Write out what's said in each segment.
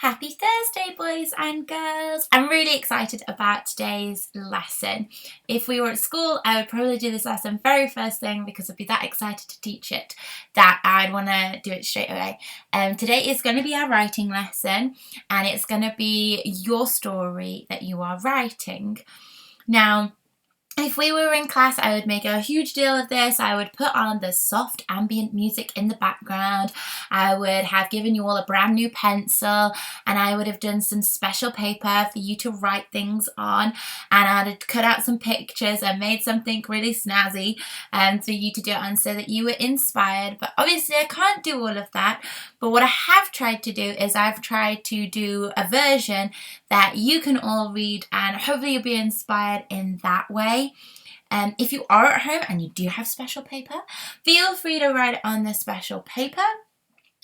Happy Thursday, boys and girls. I'm really excited about today's lesson. If we were at school, I would probably do this lesson very first thing because I'd be that excited to teach it that I'd want to do it straight away. Today is going to be our writing lesson, and it's going to be your story that you are writing. Now, if we were in class, I would make a huge deal of this. I would put on the soft ambient music in the background. I would have given you all a brand new pencil, and I would have done some special paper for you to write things on, and I'd have cut out some pictures and made something really snazzy for you to do it on so that you were inspired. But obviously I can't do all of that. But what I have tried to do is I've tried to do a version that you can all read, and hopefully you'll be inspired in that way. If you are at home and you do have special paper, feel free to write it on the special paper.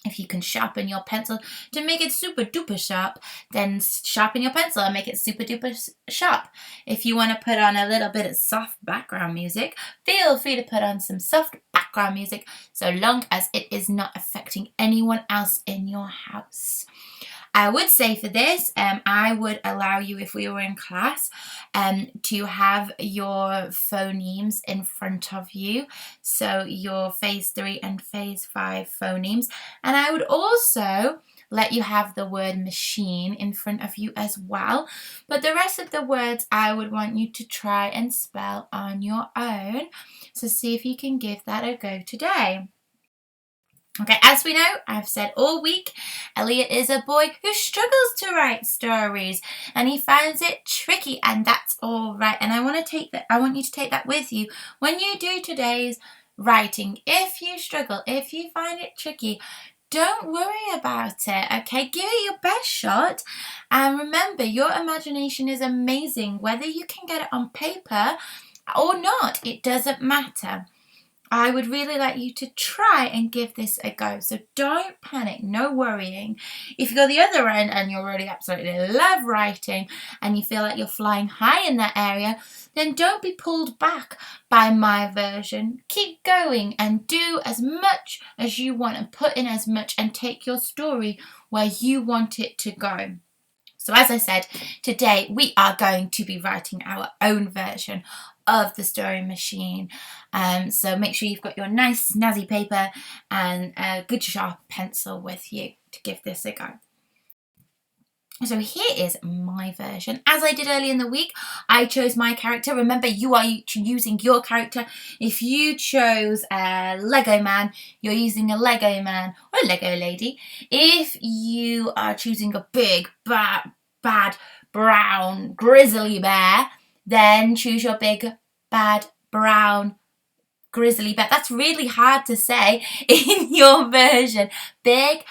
If you can sharpen your pencil to make it super duper sharp, then sharpen your pencil and make it super duper sharp. If you want to put on a little bit of soft background music, feel free to put on some soft background music so long as it is not affecting anyone else in your house. I would say for this, I would allow you, if we were in class, to have your phonemes in front of you. So your phase 3 and phase 5 phonemes. And I would also let you have the word machine in front of you as well. But the rest of the words I would want you to try and spell on your own. So see if you can give that a go today. Okay, as we know, I've said all week, Elliot is a boy who struggles to write stories, and he finds it tricky, and that's all right. And I want you to take that with you when you do today's writing. If you struggle, if you find it tricky, don't worry about it, okay? Give it your best shot, and remember, your imagination is amazing. Whether you can get it on paper or not, it doesn't matter. I would really like you to try and give this a go. So don't panic, no worrying. If you go the other end and you really absolutely love writing and you feel like you're flying high in that area, then don't be pulled back by my version. Keep going and do as much as you want and put in as much and take your story where you want it to go. So as I said, today we are going to be writing our own version of the story machine. So make sure you've got your nice snazzy paper and a good sharp pencil with you to give this a go. So here is my version. As I did earlier in the week, I chose my character. Remember, you are using your character. If you chose a Lego man, you're using a Lego man or a Lego lady. If you are choosing a big, bad, brown, grizzly bear, then choose your big, bad, brown, grizzly bear. That's really hard to say in your version. Big,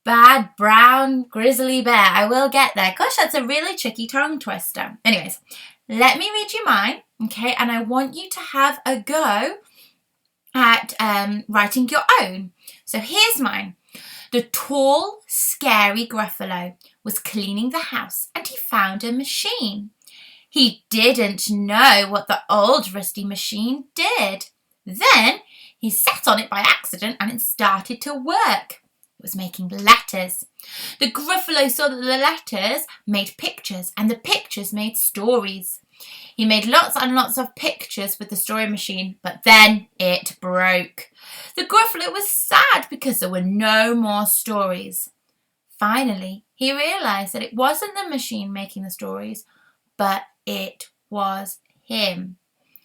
bad, brown, grizzly bear. I will get there. Gosh, that's a really tricky tongue twister. Anyways, let me read you mine, okay? And I want you to have a go at writing your own. So here's mine. The tall, scary Gruffalo was cleaning the house and he found a machine. He didn't know what the old rusty machine did. Then he sat on it by accident and it started to work. It was making letters. The Gruffalo saw that the letters made pictures and the pictures made stories. He made lots and lots of pictures with the story machine, but then it broke. The Gruffalo was sad because there were no more stories. Finally, he realised that it wasn't the machine making the stories, but it was him.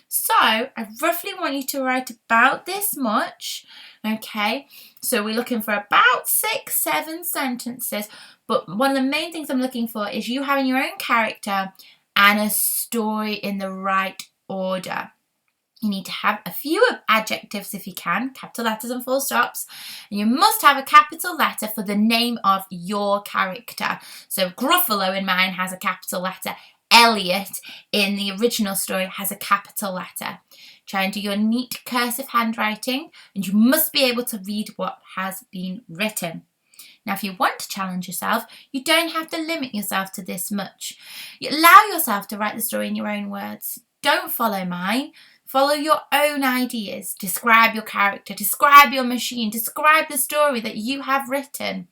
So I roughly want you to write about this much, okay? So we're looking for about 6-7 sentences, but one of the main things I'm looking for is you having your own character and a story in the right order. You need to have a few adjectives if you can, capital letters and full stops. And you must have a capital letter for the name of your character. So Gruffalo in mine has a capital letter. Elliot in the original story has a capital letter. Try and do your neat cursive handwriting, and you must be able to read what has been written. Now, if you want to challenge yourself, you don't have to limit yourself to this much. You allow yourself to write the story in your own words. Don't follow mine. Follow your own ideas. Describe your character. Describe your machine. Describe the story that you have written.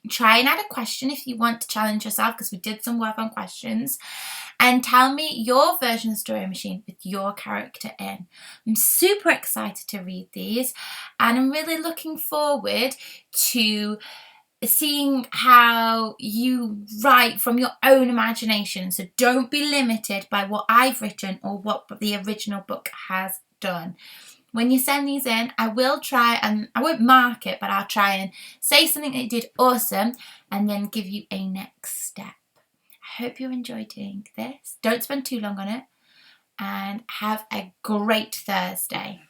Try and add a question if you want to challenge yourself, because we did some work on questions. And tell me your version of Story Machine with your character in. I'm super excited to read these, and I'm really looking forward to seeing how you write from your own imagination. So don't be limited by what I've written or what the original book has done. When you send these in, I will try, and I won't mark it, but I'll try and say something that you did awesome and then give you a next step. I hope you enjoy doing this. Don't spend too long on it, and have a great Thursday.